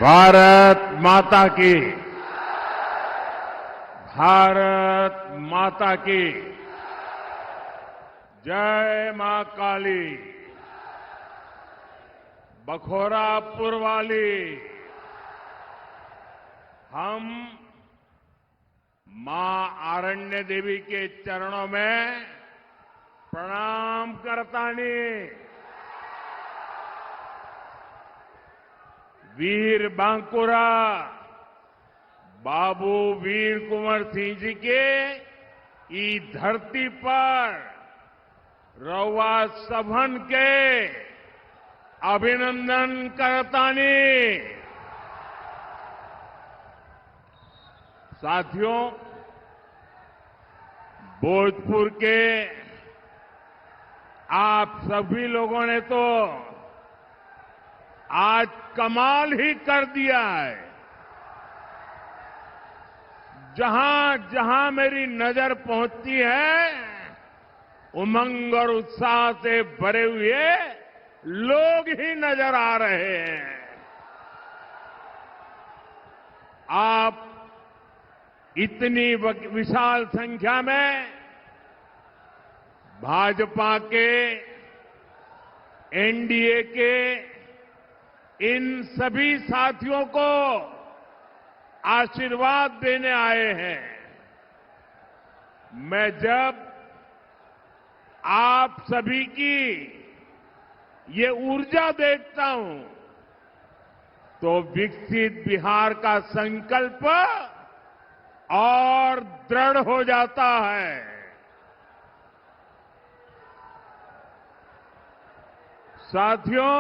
भारत माता की, भारत माता की जय मां काली, बखोरापुर वाली। हम मां आरण्य देवी के चरणों में प्रणाम करतानी। वीर बांकुरा बाबू वीर कुंवर सिंह जी के ई धरती पर रउआ सभन के अभिनंदन करतानी। साथियों, भोजपुर के आप सभी लोगों ने तो आज कमाल ही कर दिया है। जहां जहां मेरी नजर पहुंचती है, उमंग और उत्साह से भरे हुए लोग ही नजर आ रहे हैं। आप इतनी विशाल संख्या में भाजपा के, एनडीए के इन सभी साथियों को आशीर्वाद देने आए हैं। मैं जब आप सभी की ये ऊर्जा देखता हूं तो विकसित बिहार का संकल्प और दृढ़ हो जाता है। साथियों,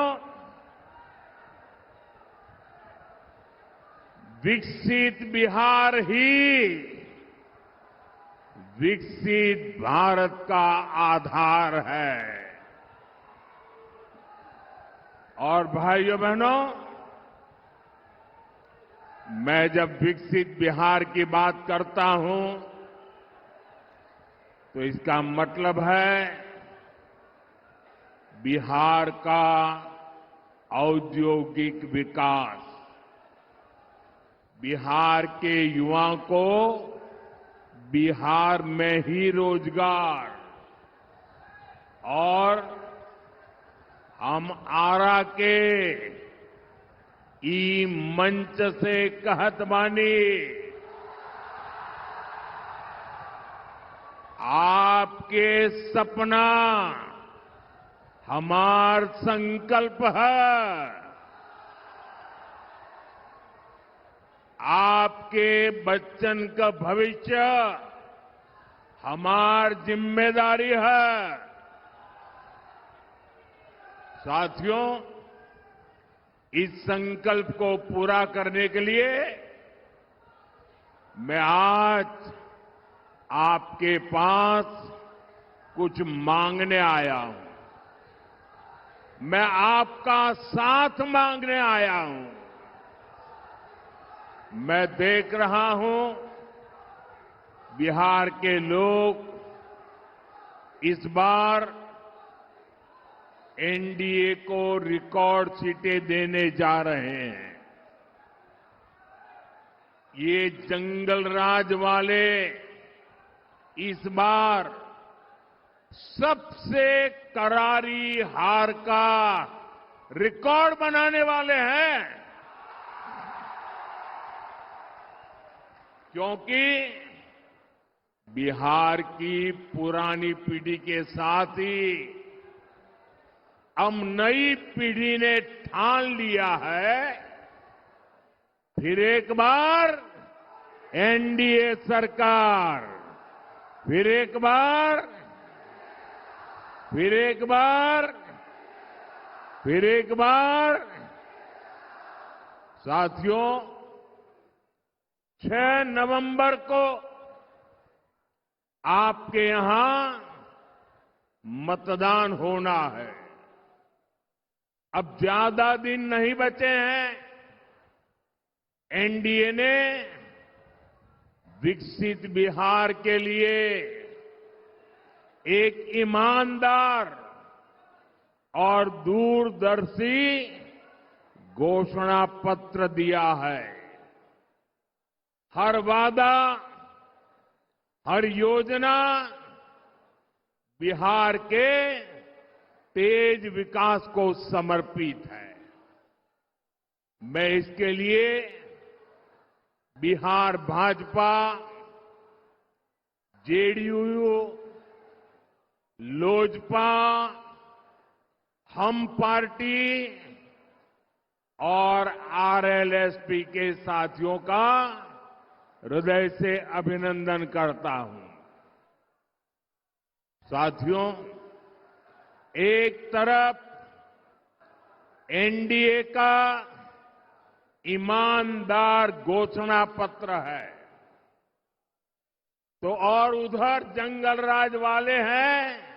विकसित बिहार ही विकसित भारत का आधार है। और भाइयों बहनों, मैं जब विकसित बिहार की बात करता हूं तो इसका मतलब है बिहार का औद्योगिक विकास, बिहार के युवाओं को बिहार में ही रोजगार, और हम आरा के ई मंच से कहत बानी, आपके सपना हमार संकल्प है। आपके बच्चन का भविष्य हमार जिम्मेदारी है। साथियों, इस संकल्प को पूरा करने के लिए मैं आज आपके पास कुछ मांगने आया हूं। मैं आपका साथ मांगने आया हूं। मैं देख रहा हूं बिहार के लोग इस बार एनडीए को रिकॉर्ड सीटें देने जा रहे हैं। ये जंगल राज वाले इस बार सबसे करारी हार का रिकॉर्ड बनाने वाले हैं, क्योंकि बिहार की पुरानी पीढ़ी के साथ ही अब नई पीढ़ी ने ठान लिया है, फिर एक बार एनडीए सरकार, फिर एक बार, फिर एक बार, फिर एक बार। साथियों, 6 नवंबर को आपके यहां मतदान होना है। अब ज्यादा दिन नहीं बचे हैं। एनडीए ने विकसित बिहार के लिए एक ईमानदार और दूरदर्शी घोषणा पत्र दिया है। हर वादा, हर योजना बिहार के तेज विकास को समर्पित है। मैं इसके लिए बिहार भाजपा, जेडीयू, लोजपा, हम पार्टी और आरएलएसपी के साथियों का हृदय से अभिनंदन करता हूं। साथियों, एक तरफ एनडीए का ईमानदार घोषणा पत्र है, तो और उधर जंगल राज वाले हैं।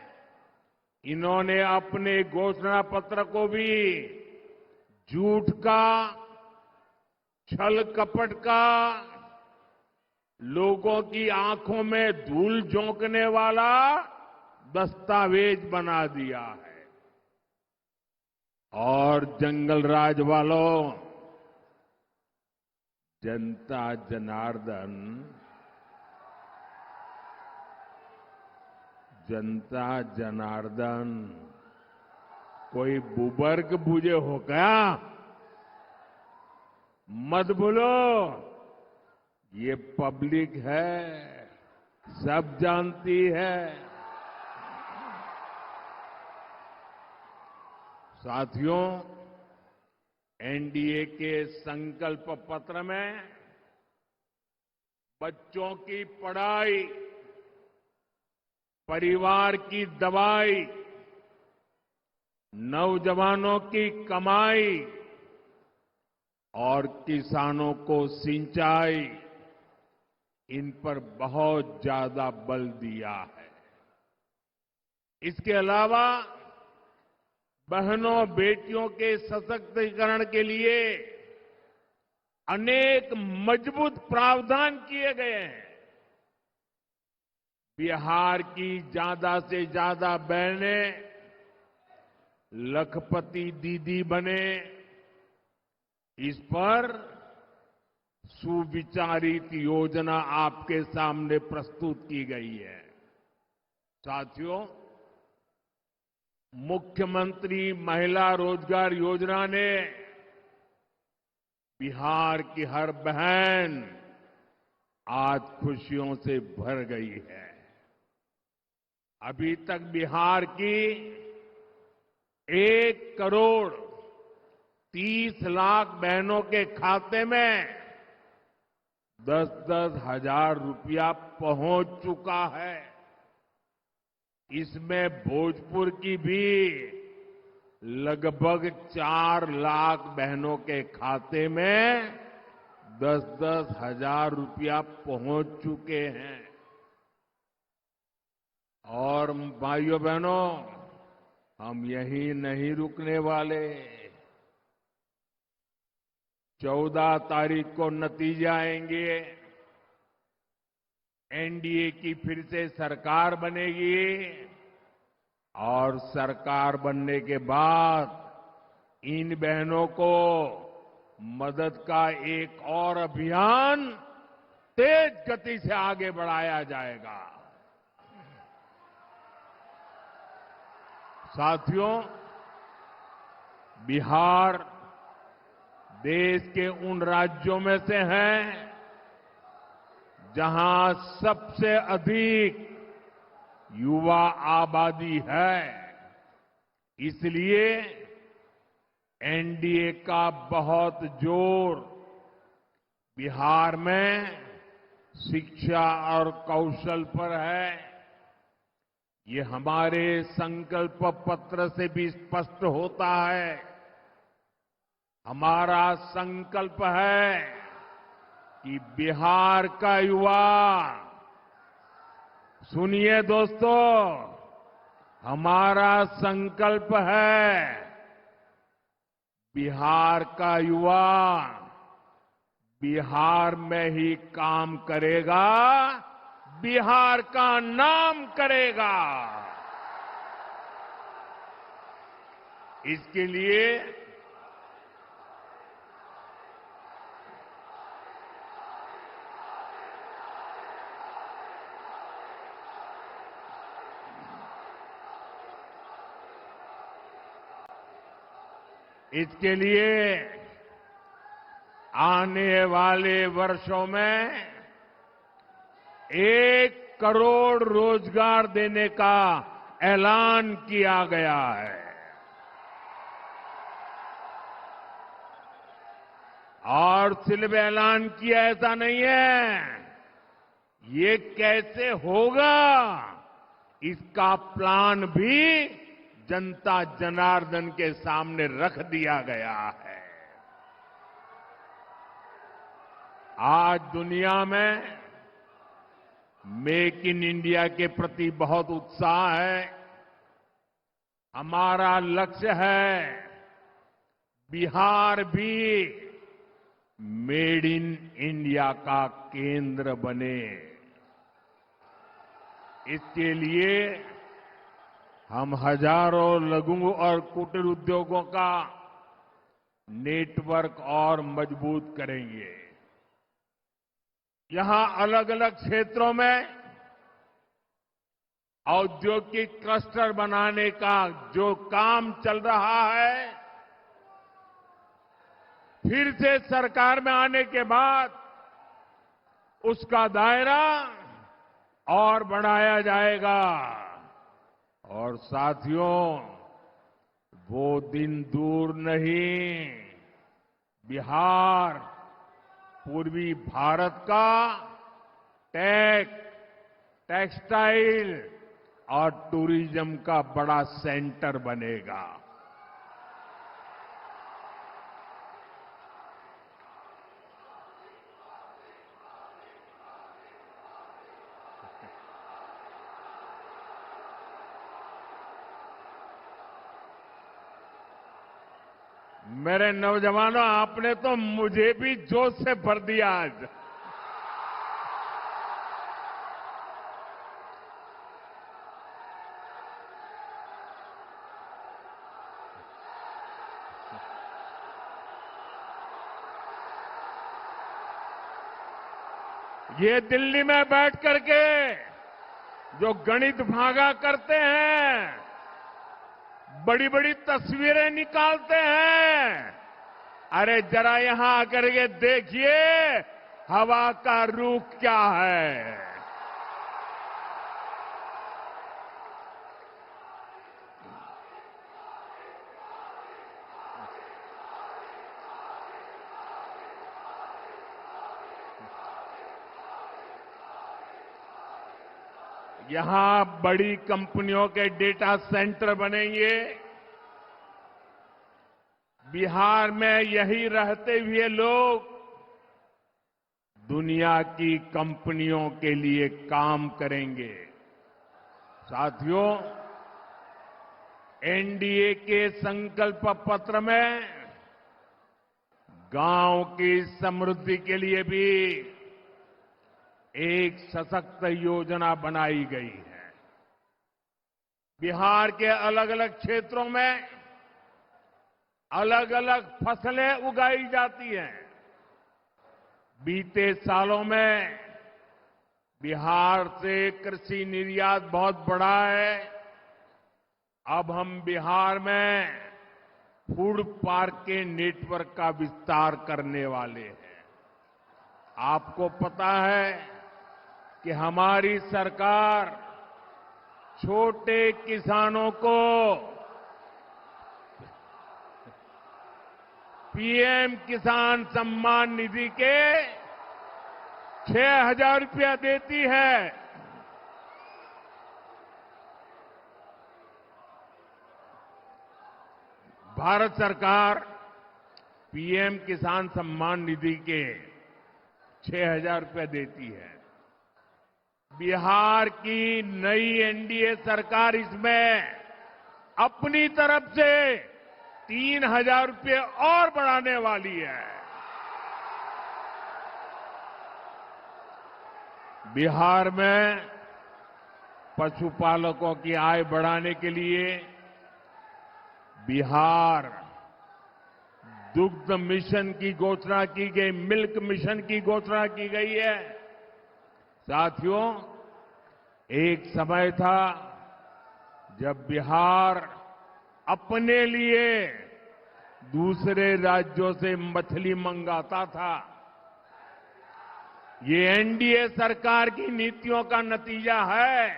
इन्होंने अपने घोषणा पत्र को भी झूठ का, छल कपट का, लोगों की आंखों में धूल झोंकने वाला दस्तावेज बना दिया है। और जंगल राज वालों, जनता जनार्दन, जनता जनार्दन कोई बुबर्ग बुझे हो क्या? मत बोलो, ये पब्लिक है, सब जानती है। साथियों, एनडीए के संकल्प पत्र में बच्चों की पढ़ाई, परिवार की दवाई, नौजवानों की कमाई और किसानों को सिंचाई, इन पर बहुत ज्यादा बल दिया है। इसके अलावा बहनों बेटियों के सशक्तिकरण के लिए अनेक मजबूत प्रावधान किए गए हैं। बिहार की ज्यादा से ज्यादा बहनें लखपति दीदी बने, इस पर सुविचारित योजना आपके सामने प्रस्तुत की गई है। साथियों, मुख्यमंत्री महिला रोजगार योजना ने बिहार की हर बहन आज खुशियों से भर गई है। अभी तक बिहार की 1,30,00,000 बहनों के खाते में 10-10 हजार रुपया पहुंच चुका है। इसमें भोजपुर की भी लगभग 4 लाख बहनों के खाते में 10-10 हजार रुपया पहुंच चुके हैं। और भाइयों बहनों, हम यहीं नहीं रुकने वाले। 14 तारीख को नतीजे आएंगे, एनडीए की फिर से सरकार बनेगी और सरकार बनने के बाद इन बहनों को मदद का एक और अभियान तेज गति से आगे बढ़ाया जाएगा। साथियों, बिहार देश के उन राज्यों में से है जहां सबसे अधिक युवा आबादी है। इसलिए एनडीए का बहुत जोर बिहार में शिक्षा और कौशल पर है। ये हमारे संकल्प पत्र से भी स्पष्ट होता है। हमारा संकल्प है कि बिहार का युवा, सुनिए दोस्तों, हमारा संकल्प है बिहार का युवा बिहार में ही काम करेगा, बिहार का नाम करेगा। इसके लिए इसके लिए आने वाले वर्षों में 1 करोड़ रोजगार देने का ऐलान किया गया है। और सिर्फ ऐलान किया ऐसा नहीं है, ये कैसे होगा इसका प्लान भी जनता जनार्दन के सामने रख दिया गया है। आज दुनिया में मेक इन इंडिया के प्रति बहुत उत्साह है। हमारा लक्ष्य है बिहार भी मेड इन इंडिया का केंद्र बने। इसके लिए हम हजारों लघु और कुटीर उद्योगों का नेटवर्क और मजबूत करेंगे। यहां अलग अलग क्षेत्रों में औद्योगिक क्लस्टर बनाने का जो काम चल रहा है, फिर से सरकार में आने के बाद उसका दायरा और बढ़ाया जाएगा। और साथियों, वो दिन दूर नहीं, बिहार पूर्वी भारत का टेक्सटाइल और टूरिज्म का बड़ा सेंटर बनेगा। मेरे नौजवानों, आपने तो मुझे भी जोश से भर दिया आज। ये दिल्ली में बैठ करके जो गणित भागा करते हैं, बड़ी बड़ी तस्वीरें निकालते हैं, अरे जरा यहां आकर के देखिए हवा का रुख क्या है। यहां बड़ी कंपनियों के डेटा सेंटर बनेंगे। बिहार में यही रहते हुए लोग दुनिया की कंपनियों के लिए काम करेंगे। साथियों, एनडीए के संकल्प पत्र में गांव की समृद्धि के लिए भी एक सशक्त योजना बनाई गई है। बिहार के अलग अलग क्षेत्रों में अलग अलग फसलें उगाई जाती हैं। बीते सालों में बिहार से कृषि निर्यात बहुत बढ़ा है। अब हम बिहार में फूड पार्क के नेटवर्क का विस्तार करने वाले हैं। आपको पता है कि हमारी सरकार छोटे किसानों को पीएम किसान सम्मान निधि के 6,000 रुपया देती है। भारत सरकार पीएम किसान सम्मान निधि के 6,000 रुपया देती है। बिहार की नई एनडीए सरकार इसमें अपनी तरफ से 3,000 रुपये और बढ़ाने वाली है। बिहार में पशुपालकों की आय बढ़ाने के लिए बिहार दुग्ध मिशन की घोषणा की गई, मिल्क मिशन की घोषणा की गई है। साथियों, एक समय था जब बिहार अपने लिए दूसरे राज्यों से मछली मंगाता था। ये एनडीए सरकार की नीतियों का नतीजा है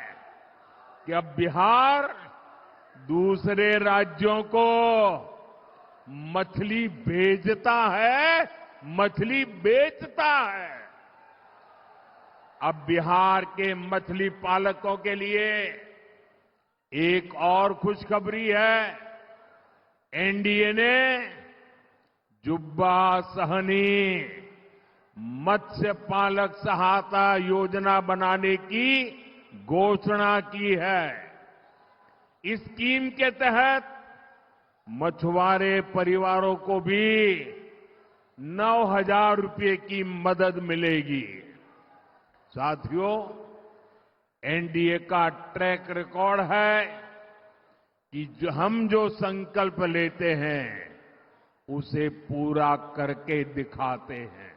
कि अब बिहार दूसरे राज्यों को मछली भेजता है, मछली बेचता है। अब बिहार के मछली पालकों के लिए एक और खुशखबरी है। एनडीए ने जुब्बा सहनी मत्स्य पालक सहायता योजना बनाने की घोषणा की है। इस स्कीम के तहत मछुआरे परिवारों को भी 9,000 रुपये की मदद मिलेगी। साथियों, एनडीए का ट्रैक रिकॉर्ड है कि हम जो संकल्प लेते हैं उसे पूरा करके दिखाते हैं।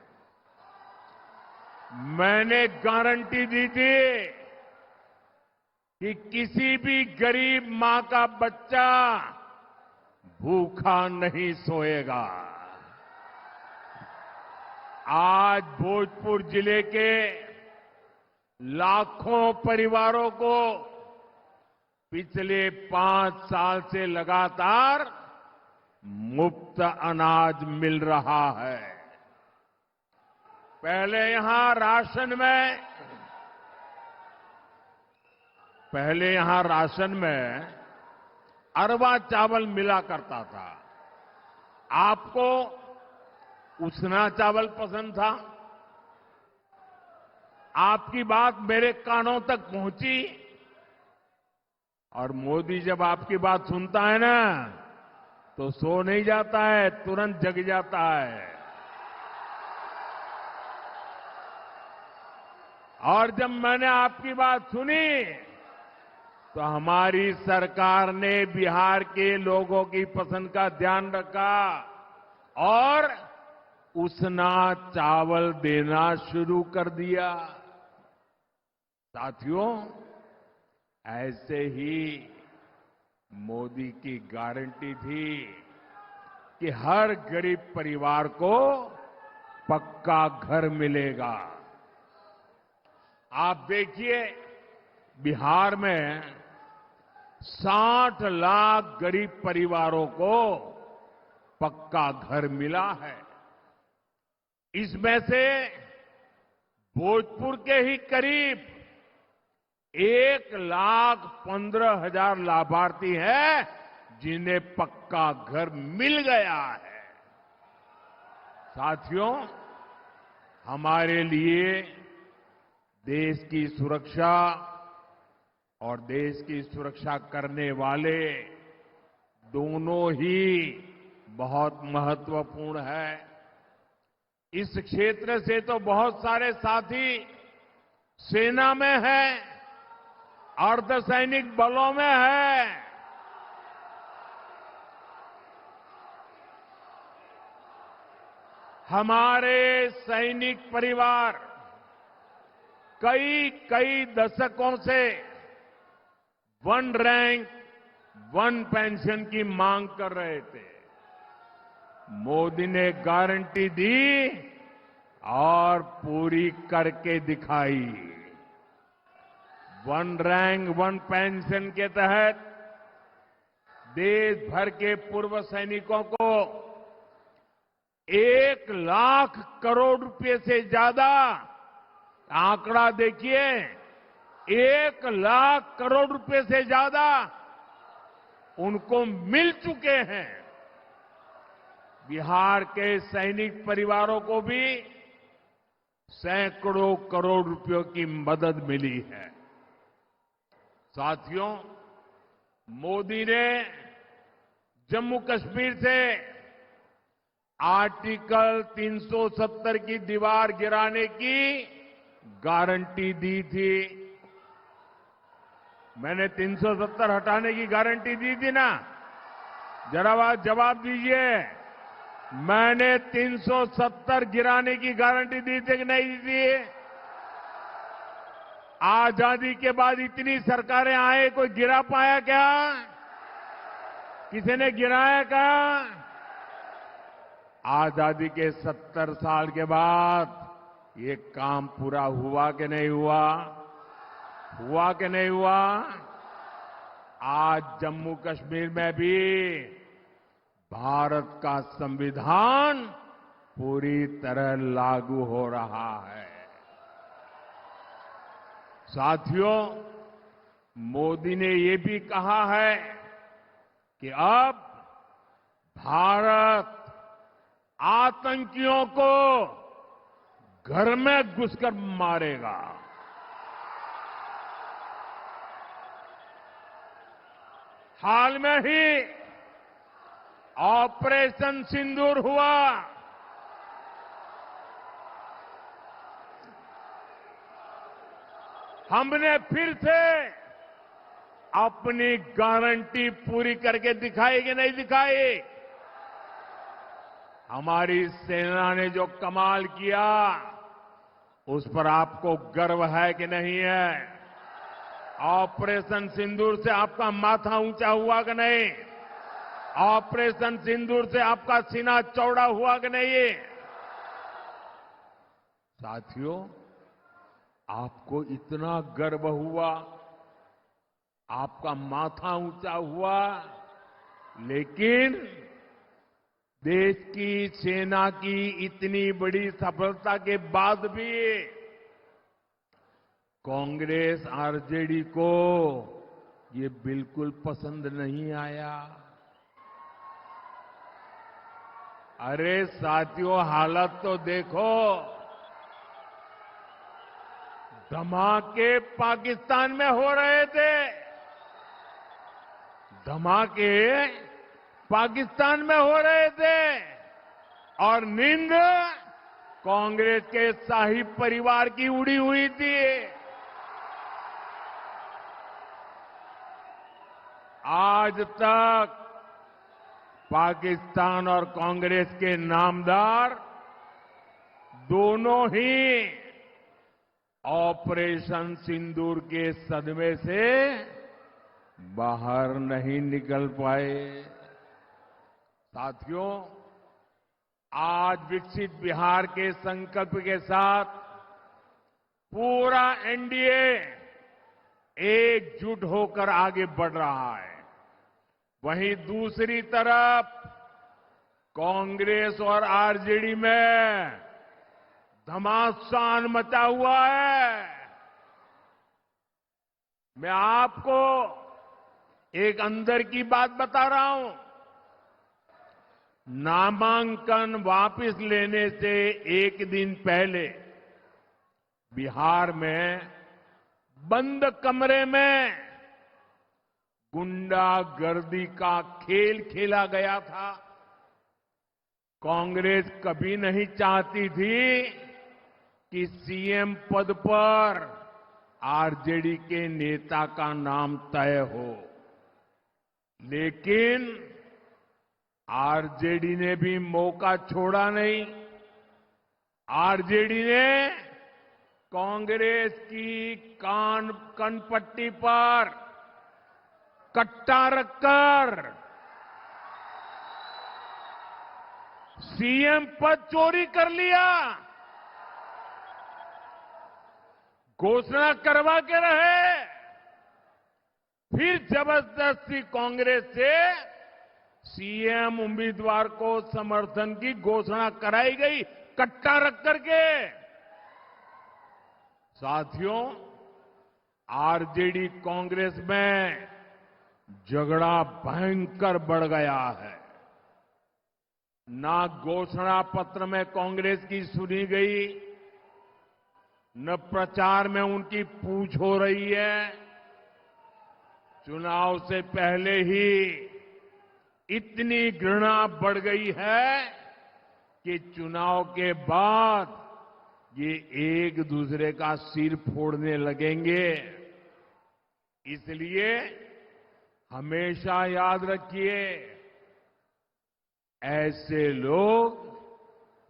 मैंने गारंटी दी थी कि किसी भी गरीब मां का बच्चा भूखा नहीं सोएगा। आज भोजपुर जिले के लाखों परिवारों को पिछले 5 साल से लगातार मुफ्त अनाज मिल रहा है। पहले यहां राशन में अरवा चावल मिला करता था। आपको उसना चावल पसंद था। आपकी बात मेरे कानों तक पहुंची और मोदी जब आपकी बात सुनता है ना तो सो नहीं जाता है, तुरंत जग जाता है। और जब मैंने आपकी बात सुनी तो हमारी सरकार ने बिहार के लोगों की पसंद का ध्यान रखा और उसना चावल देना शुरू कर दिया। साथियों, ऐसे ही मोदी की गारंटी थी कि हर गरीब परिवार को पक्का घर मिलेगा। आप देखिए, बिहार में 60 लाख गरीब परिवारों को पक्का घर मिला है। इसमें से भोजपुर के ही करीब 1,15,000 लाभार्थी हैं जिन्हें पक्का घर मिल गया है। साथियों, हमारे लिए देश की सुरक्षा और देश की सुरक्षा करने वाले दोनों ही बहुत महत्वपूर्ण है। इस क्षेत्र से तो बहुत सारे साथी सेना में हैं, अर्धसैनिक बलों में है। हमारे सैनिक परिवार कई दशकों से 1 रैंक 1 पेंशन की मांग कर रहे थे। मोदी ने गारंटी दी और पूरी करके दिखाई। 1 रैंक 1 पेंशन के तहत देश भर के पूर्व सैनिकों को 1 लाख करोड़ रुपए से ज्यादा, आंकड़ा देखिए, 1 लाख करोड़ रुपए से ज्यादा उनको मिल चुके हैं। बिहार के सैनिक परिवारों को भी सैकड़ों करोड़ रुपयों की मदद मिली है। साथियों, मोदी ने जम्मू कश्मीर से आर्टिकल 370 की दीवार गिराने की गारंटी दी थी। मैंने 370 हटाने की गारंटी दी थी ना? जरा जवाब दीजिए। मैंने 370 गिराने की गारंटी दी थी कि नहीं दी थी? आजादी के बाद इतनी सरकारें आए, कोई गिरा पाया क्या? किसी ने गिराया क्या? आजादी के 70 साल के बाद ये काम पूरा हुआ कि नहीं हुआ? हुआ कि नहीं हुआ? आज जम्मू कश्मीर में भी भारत का संविधान पूरी तरह लागू हो रहा है। साथियों, मोदी ने ये भी कहा है कि अब भारत आतंकियों को घर में घुसकर मारेगा। हाल में ही ऑपरेशन सिंदूर हुआ। हमने फिर से अपनी गारंटी पूरी करके दिखाई कि नहीं दिखाई? हमारी सेना ने जो कमाल किया, उस पर आपको गर्व है कि नहीं है? ऑपरेशन सिंदूर से आपका माथा ऊंचा हुआ कि नहीं? ऑपरेशन सिंदूर से आपका सीना चौड़ा हुआ कि नहीं? साथियों, आपको इतना गर्व हुआ, आपका माथा ऊंचा हुआ, लेकिन देश की सेना की इतनी बड़ी सफलता के बाद भी कांग्रेस आरजेडी को ये बिल्कुल पसंद नहीं आया। अरे साथियों, हालत तो देखो। धमाके पाकिस्तान में हो रहे थे, धमाके पाकिस्तान में हो रहे थे, और नींद कांग्रेस के शाही परिवार की उड़ी हुई थी। आज तक पाकिस्तान और कांग्रेस के नामदार दोनों ही ऑपरेशन सिंदूर के सदमे से बाहर नहीं निकल पाए। साथियों, आज विकसित बिहार के संकल्प के साथ पूरा एनडीए एकजुट होकर आगे बढ़ रहा है। वहीं दूसरी तरफ कांग्रेस और आरजेडी में घमासान मचा हुआ है। मैं आपको एक अंदर की बात बता रहा हूं। नामांकन वापस लेने से एक दिन पहले बिहार में बंद कमरे में गुंडागर्दी का खेल खेला गया था। कांग्रेस कभी नहीं चाहती थी कि सीएम पद पर आरजेडी के नेता का नाम तय हो, लेकिन आरजेडी ने भी मौका छोड़ा नहीं। आरजेडी ने कांग्रेस की कनपट्टी पर कट्टा रखकर सीएम पद चोरी कर लिया। घोषणा करवा के रहे, फिर जबरदस्ती कांग्रेस से सीएम उम्मीदवार को समर्थन की घोषणा कराई गई, कट्टा रख करके। साथियों, आरजेडी कांग्रेस में झगड़ा भयंकर बढ़ गया है। ना घोषणा पत्र में कांग्रेस की सुनी गई, न प्रचार में उनकी पूछ हो रही है। चुनाव से पहले ही इतनी घृणा बढ़ गई है कि चुनाव के बाद ये एक दूसरे का सिर फोड़ने लगेंगे। इसलिए हमेशा याद रखिए, ऐसे लोग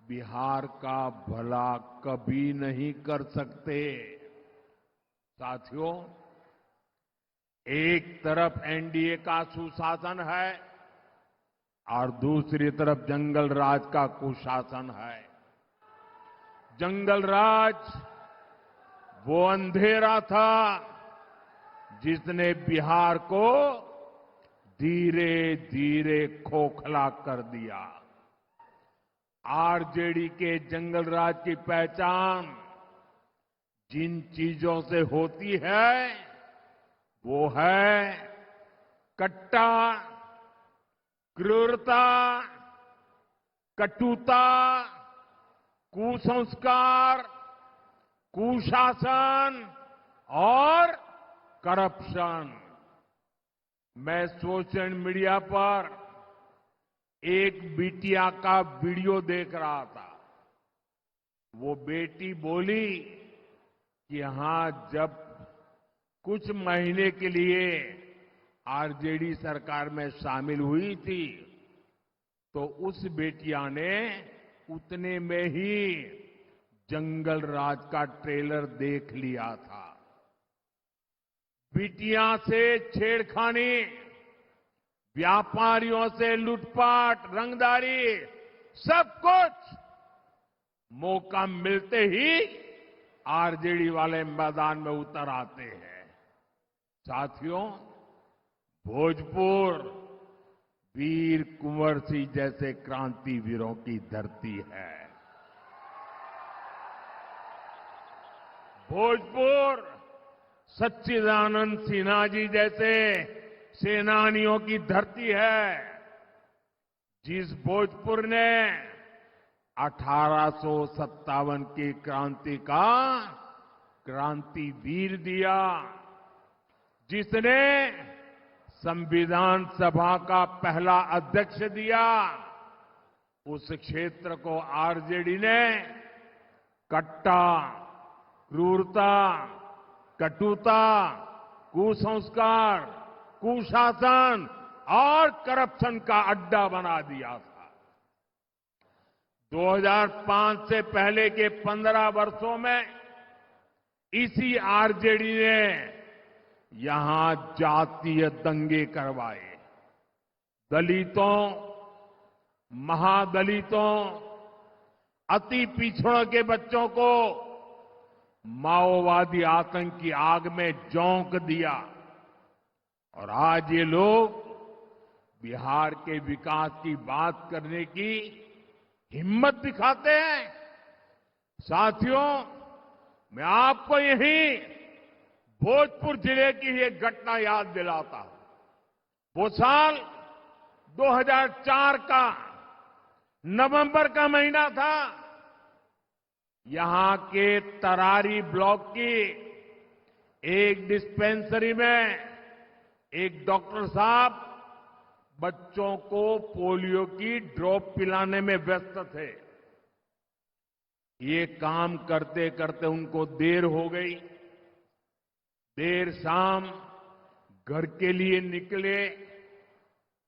बिहार का भला कभी नहीं कर सकते। साथियों, एक तरफ एनडीए का सुशासन है, और दूसरी तरफ जंगल राज का कुशासन है। जंगल राज वो अंधेरा था जिसने बिहार को धीरे धीरे खोखला कर दिया। आरजेडी के जंगल राज की पहचान जिन चीजों से होती है वो है कट्टा, क्रूरता, कटुता, कुसंस्कार, कुशासन और करप्शन। मैं सोशल मीडिया पर एक बिटिया का वीडियो देख रहा था। वो बेटी बोली कि हां, जब कुछ महीने के लिए आरजेडी सरकार में शामिल हुई थी तो उस बेटिया ने उतने में ही जंगल राज का ट्रेलर देख लिया था। बिटिया से छेड़खानी, व्यापारियों से लूटपाट, रंगदारी, सब कुछ मौका मिलते ही आरजेडी वाले मैदान में उतर आते हैं। साथियों, भोजपुर वीर कुंवर सिंह जैसे क्रांतिवीरों की धरती है। भोजपुर सच्चिदानंद सिन्हा जी जैसे सेनानियों की धरती है। जिस भोजपुर ने 1857 की क्रांति का क्रांतिवीर दिया, जिसने संविधान सभा का पहला अध्यक्ष दिया, उस क्षेत्र को आरजेडी ने कट्टा, क्रूरता, कटुता, कुसंस्कार, कुशासन और करप्शन का अड्डा बना दिया था। 2005 से पहले के 15 वर्षों में इसी आरजेडी ने यहां जातीय दंगे करवाए। दलितों, महादलितों, अति पिछड़ों के बच्चों को माओवादी आतंक की आग में झोंक दिया। और आज ये लोग बिहार के विकास की बात करने की हिम्मत दिखाते हैं। साथियों, मैं आपको यही भोजपुर जिले की एक घटना याद दिलाता हूं। वो साल 2004 का नवंबर का महीना था। यहां के तरारी ब्लॉक की एक डिस्पेंसरी में एक डॉक्टर साहब बच्चों को पोलियो की ड्रॉप पिलाने में व्यस्त थे। ये काम करते करते उनको देर हो गई। देर शाम घर के लिए निकले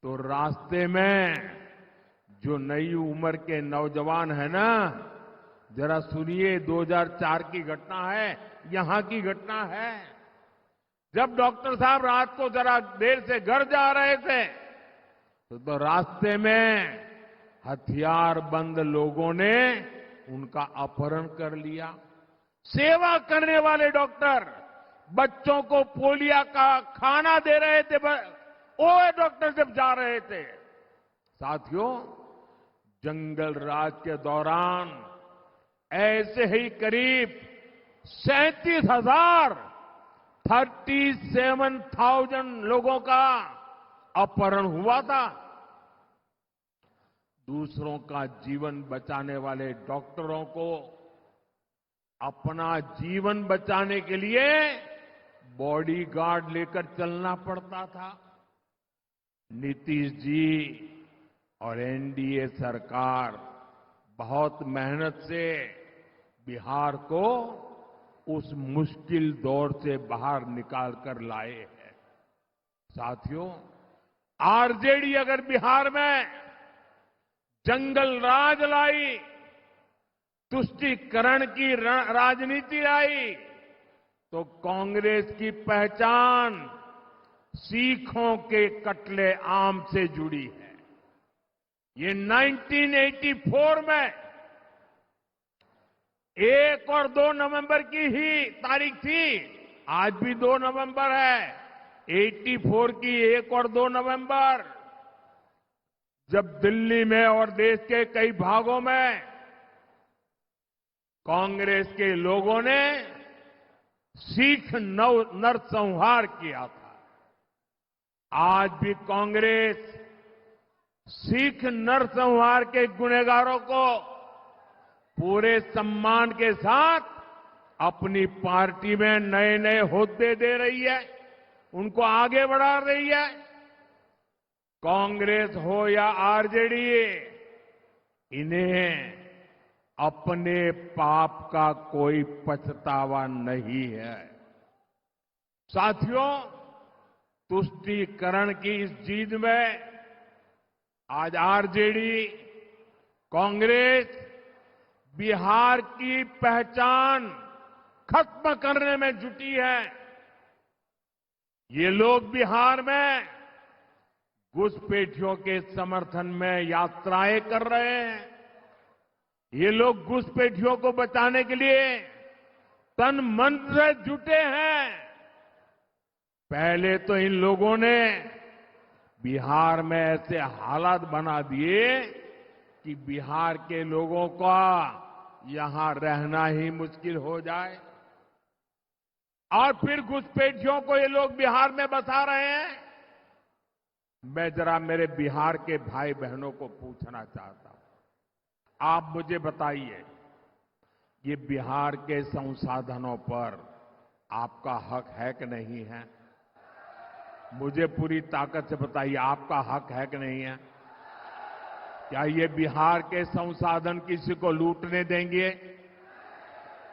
तो रास्ते में जो नई उम्र के नौजवान है ना, जरा सुनिए, 2004 की घटना है, यहां की घटना है। जब डॉक्टर साहब रात को जरा देर से घर जा रहे थे तो रास्ते में हथियारबंद लोगों ने उनका अपहरण कर लिया। सेवा करने वाले डॉक्टर बच्चों को पोलियो का खाना दे रहे थे, वो डॉक्टर जब जा रहे थे। साथियों, जंगल राज के दौरान ऐसे ही करीब 37,000 लोगों का अपहरण हुआ था। दूसरों का जीवन बचाने वाले डॉक्टरों को अपना जीवन बचाने के लिए बॉडीगार्ड लेकर चलना पड़ता था। नीतीश जी और एनडीए सरकार बहुत मेहनत से बिहार को उस मुश्किल दौर से बाहर निकाल कर लाए हैं। साथियों, आरजेडी अगर बिहार में जंगल राज लाई, तुष्टीकरण की राजनीति लाई, तो कांग्रेस की पहचान सीखों के कटले आम से जुड़ी है। ये 1984 में 1 और 2 नवंबर की ही तारीख थी। आज भी 2 नवंबर है। 84 की 1 और 2 नवंबर, जब दिल्ली में और देश के कई भागों में कांग्रेस के लोगों ने सिख नरसंहार किया था। आज भी कांग्रेस सिख नरसंहार के गुनहगारों को पूरे सम्मान के साथ अपनी पार्टी में नए नए ओहदे दे रही है, उनको आगे बढ़ा रही है। कांग्रेस हो या आरजेडी, इन्हें अपने पाप का कोई पछतावा नहीं है। साथियों, तुष्टीकरण की इस जीत में आज आरजेडी, कांग्रेस बिहार की पहचान खत्म करने में जुटी है। ये लोग बिहार में घुसपैठियों के समर्थन में यात्राएं कर रहे हैं। ये लोग घुसपैठियों को बचाने के लिए तन मन से जुटे हैं। पहले तो इन लोगों ने बिहार में ऐसे हालात बना दिए कि बिहार के लोगों का यहां रहना ही मुश्किल हो जाए, और फिर घुसपैठियों को ये लोग बिहार में बसा रहे हैं। मैं जरा मेरे बिहार के भाई बहनों को पूछना चाहता हूं, आप मुझे बताइए, ये बिहार के संसाधनों पर आपका हक है कि नहीं है? मुझे पूरी ताकत से बताइए, आपका हक है कि नहीं है? क्या ये बिहार के संसाधन किसी को लूटने देंगे?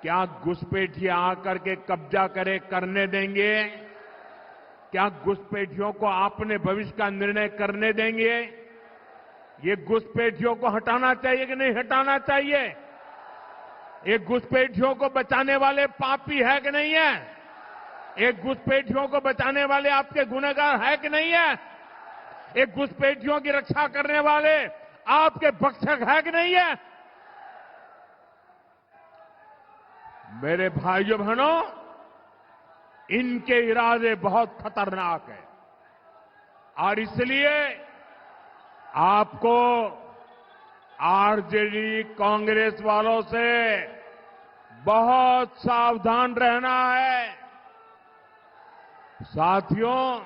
क्या घुसपैठिए आकर के कब्जा करने देंगे? क्या घुसपैठियों को अपने भविष्य का निर्णय करने देंगे? ये घुसपैठियों को हटाना चाहिए कि नहीं हटाना चाहिए? ये घुसपैठियों को बचाने वाले पापी है कि नहीं है? ये घुसपैठियों को बचाने वाले आपके गुनहगार है कि नहीं है? ये घुसपैठियों की रक्षा करने वाले आपके भक्षक है कि नहीं है? मेरे भाइयों बहनों, इनके इरादे बहुत खतरनाक हैं, और इसलिए आपको आरजेडी कांग्रेस वालों से बहुत सावधान रहना है। साथियों,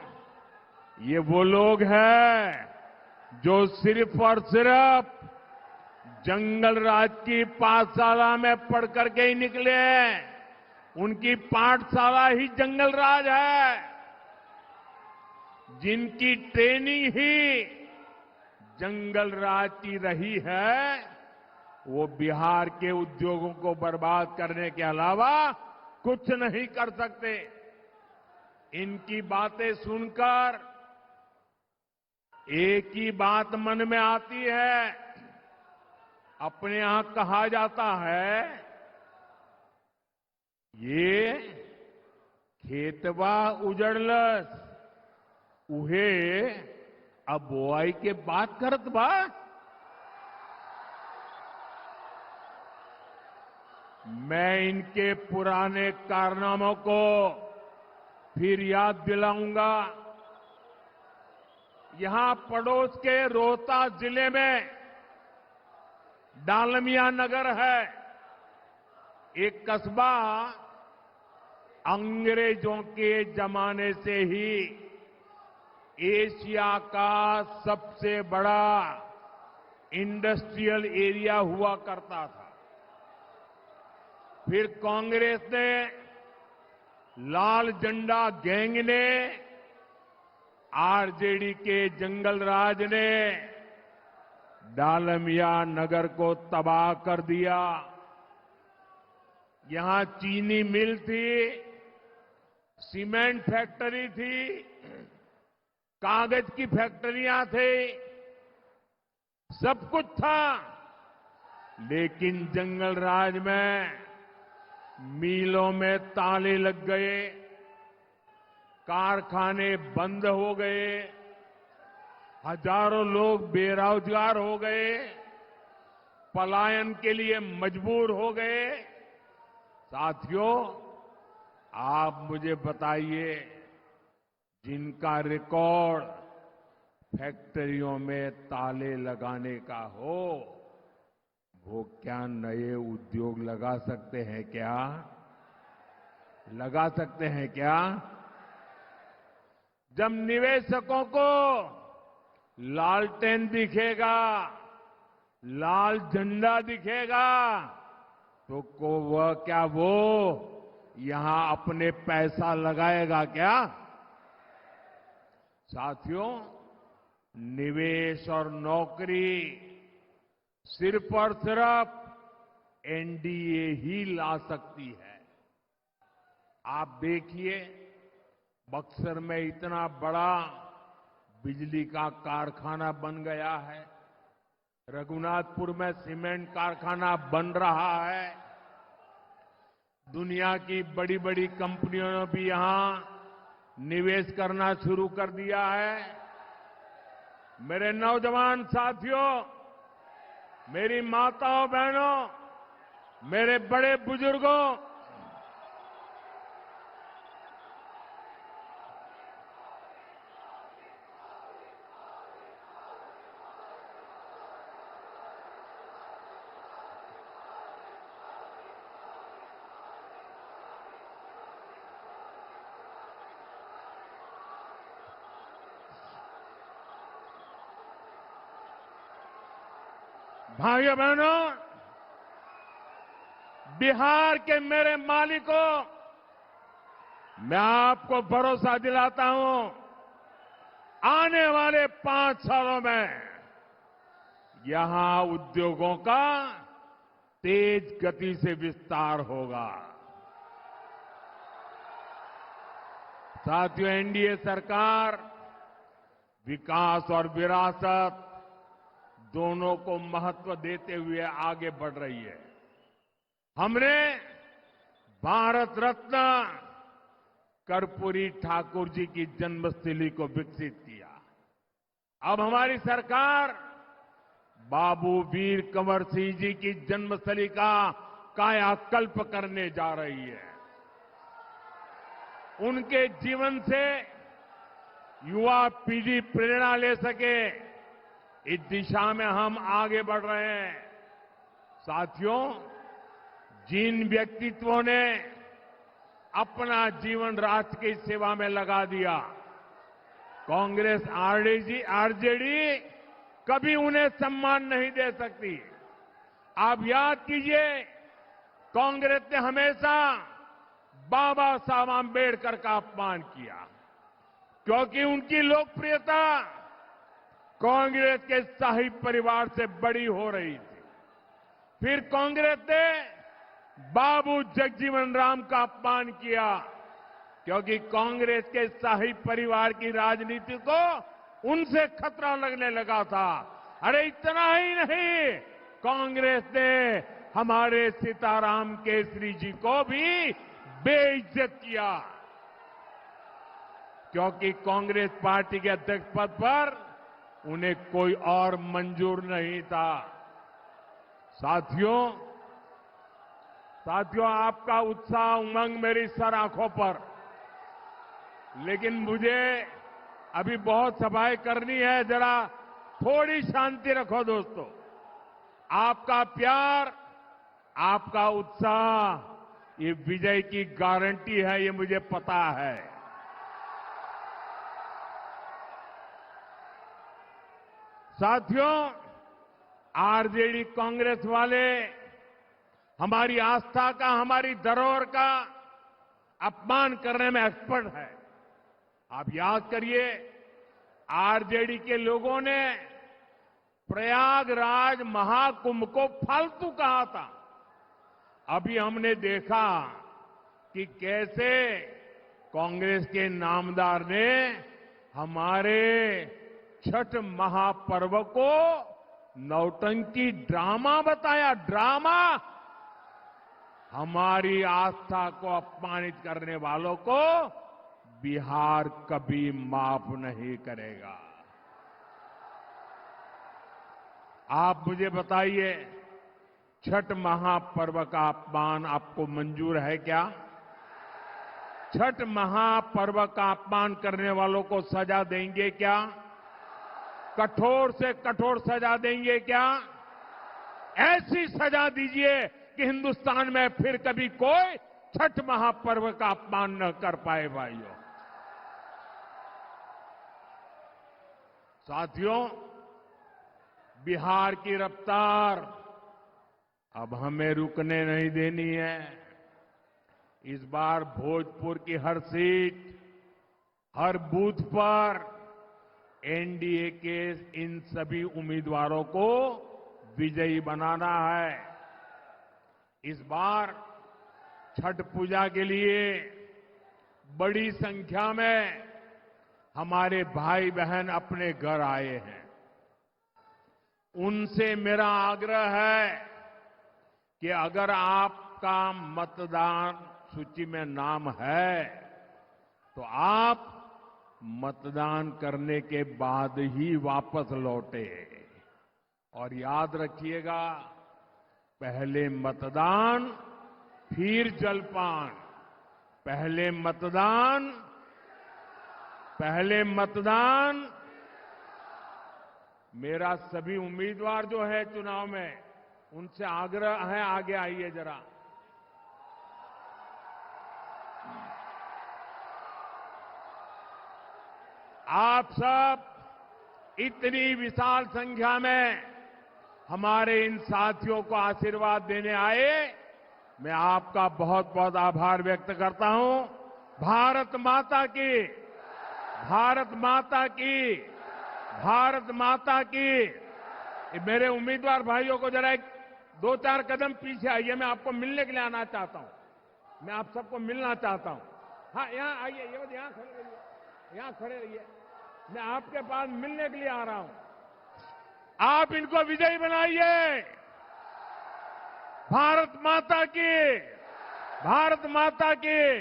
ये वो लोग हैं जो सिर्फ और सिर्फ जंगल राज की पाठशाला में पढ़ करके ही निकले हैं। उनकी पाठशाला ही जंगल राज है, जिनकी ट्रेनिंग ही जंगल राज की रही है। वो बिहार के उद्योगों को बर्बाद करने के अलावा कुछ नहीं कर सकते। इनकी बातें सुनकर एक ही बात मन में आती है। अपने यहां कहा जाता है, ये खेतवा उजड़लस, उहे अब बोआई के बात करत बा। मैं इनके पुराने कारनामों को फिर याद दिलाऊंगा। यहां पड़ोस के रोहतास जिले में डालमिया नगर है, एक कस्बा अंग्रेजों के जमाने से ही एशिया का सबसे बड़ा इंडस्ट्रियल एरिया हुआ करता था। फिर कांग्रेस ने, लाल झंडा गैंग ने, आरजेडी के जंगल राज ने डालमिया नगर को तबाह कर दिया। यहां चीनी मिल थी, सीमेंट फैक्ट्री थी, कागज की फैक्ट्रियां थी, सब कुछ था। लेकिन जंगल राज में मिलों में ताले लग गए, कारखाने बंद हो गए, हजारों लोग बेरोजगार हो गए, पलायन के लिए मजबूर हो गए। साथियों, आप मुझे बताइए, जिनका रिकॉर्ड फैक्ट्रियों में ताले लगाने का हो, वो क्या नए उद्योग लगा सकते हैं क्या? लगा सकते हैं क्या? जब निवेशकों को लालटेन दिखेगा, लाल झंडा दिखेगा, तो वो यहां अपने पैसा लगाएगा क्या? साथियों, निवेश और नौकरी सिर्फ और सिर्फ एनडीए ही ला सकती है। आप देखिए, बक्सर में इतना बड़ा बिजली का कारखाना बन गया है, रघुनाथपुर में सीमेंट कारखाना बन रहा है, दुनिया की बड़ी बड़ी कंपनियों ने भी यहां निवेश करना शुरू कर दिया है। मेरे नौजवान साथियों, मेरी माताओं बहनों, मेरे बड़े बुजुर्गों, भाइयों बहनों, बिहार के मेरे मालिकों, मैं आपको भरोसा दिलाता हूं, आने वाले 5 सालों में यहां उद्योगों का तेज गति से विस्तार होगा। साथियों, एनडीए सरकार विकास और विरासत दोनों को महत्व देते हुए आगे बढ़ रही है। हमने भारत रत्न कर्पूरी ठाकुर जी की जन्मस्थली को विकसित किया। अब हमारी सरकार बाबू वीर कंवर सिंह जी की जन्मस्थली का कायाकल्प करने जा रही है। उनके जीवन से युवा पीढ़ी प्रेरणा ले सके, इस दिशा में हम आगे बढ़ रहे हैं। साथियों, जिन व्यक्तित्वों ने अपना जीवन राष्ट्र की सेवा में लगा दिया, कांग्रेस आरजेडी कभी उन्हें सम्मान नहीं दे सकती। आप याद कीजिए, कांग्रेस ने हमेशा बाबा साहब आंबेडकर का अपमान किया, क्योंकि उनकी लोकप्रियता कांग्रेस के शाही परिवार से बड़ी हो रही थी। फिर कांग्रेस ने बाबू जगजीवन राम का अपमान किया, क्योंकि कांग्रेस के शाही परिवार की राजनीति को उनसे खतरा लगने लगा था। अरे इतना ही नहीं, कांग्रेस ने हमारे सीताराम केसरी जी को भी बेइज्जत किया, क्योंकि कांग्रेस पार्टी के अध्यक्ष पद पर उन्हें कोई और मंजूर नहीं था। साथियों, आपका उत्साह उमंग मेरी सर आंखों पर, लेकिन मुझे अभी बहुत सभाएं करनी है। जरा थोड़ी शांति रखो दोस्तों। आपका प्यार, आपका उत्साह ये विजय की गारंटी है, ये मुझे पता है। साथियों, आरजेडी कांग्रेस वाले हमारी आस्था का, हमारी धरोहर का अपमान करने में एक्सपर्ट है। आप याद करिए, आरजेडी के लोगों ने प्रयागराज महाकुंभ को फालतू कहा था। अभी हमने देखा कि कैसे कांग्रेस के नामदार ने हमारे छठ महापर्व को नौटंकी ड्रामा बताया। ड्रामा। हमारी आस्था को अपमानित करने वालों को बिहार कभी माफ नहीं करेगा। आप मुझे बताइए, छठ महापर्व का अपमान आपको मंजूर है क्या? छठ महापर्व का अपमान करने वालों को सजा देंगे क्या? कठोर से कठोर सजा देंगे क्या? ऐसी सजा दीजिए कि हिंदुस्तान में फिर कभी कोई छठ महापर्व का अपमान न कर पाए। भाइयों, साथियों, बिहार की रफ्तार अब हमें रुकने नहीं देनी है। इस बार भोजपुर की हर सीट, हर बूथ पर एनडीए के इन सभी उम्मीदवारों को विजयी बनाना है। इस बार छठ पूजा के लिए बड़ी संख्या में हमारे भाई बहन अपने घर आए हैं। उनसे मेरा आग्रह है कि अगर आपका मतदान सूची में नाम है तो आप मतदान करने के बाद ही वापस लौटे। और याद रखिएगा, पहले मतदान फिर जलपान। पहले मतदान, पहले मतदान। मेरा सभी उम्मीदवार जो है चुनाव में, उनसे आग्रह है, आगे आइए जरा। आप सब इतनी विशाल संख्या में हमारे इन साथियों को आशीर्वाद देने आए, मैं आपका बहुत बहुत आभार व्यक्त करता हूं। भारत माता की, भारत माता की, भारत माता की। मेरे उम्मीदवार भाइयों को जरा एक 2-4 कदम पीछे आइए, मैं आपको मिलने के लिए आना चाहता हूं। मैं आप सबको मिलना चाहता हूं। हाँ, यहां आइए, ये बस यहां खड़े रहिए, यहां खड़े रहिए। मैं आपके पास मिलने के लिए आ रहा हूं। आप इनको विजयी बनाइए। भारत माता की, भारत माता की।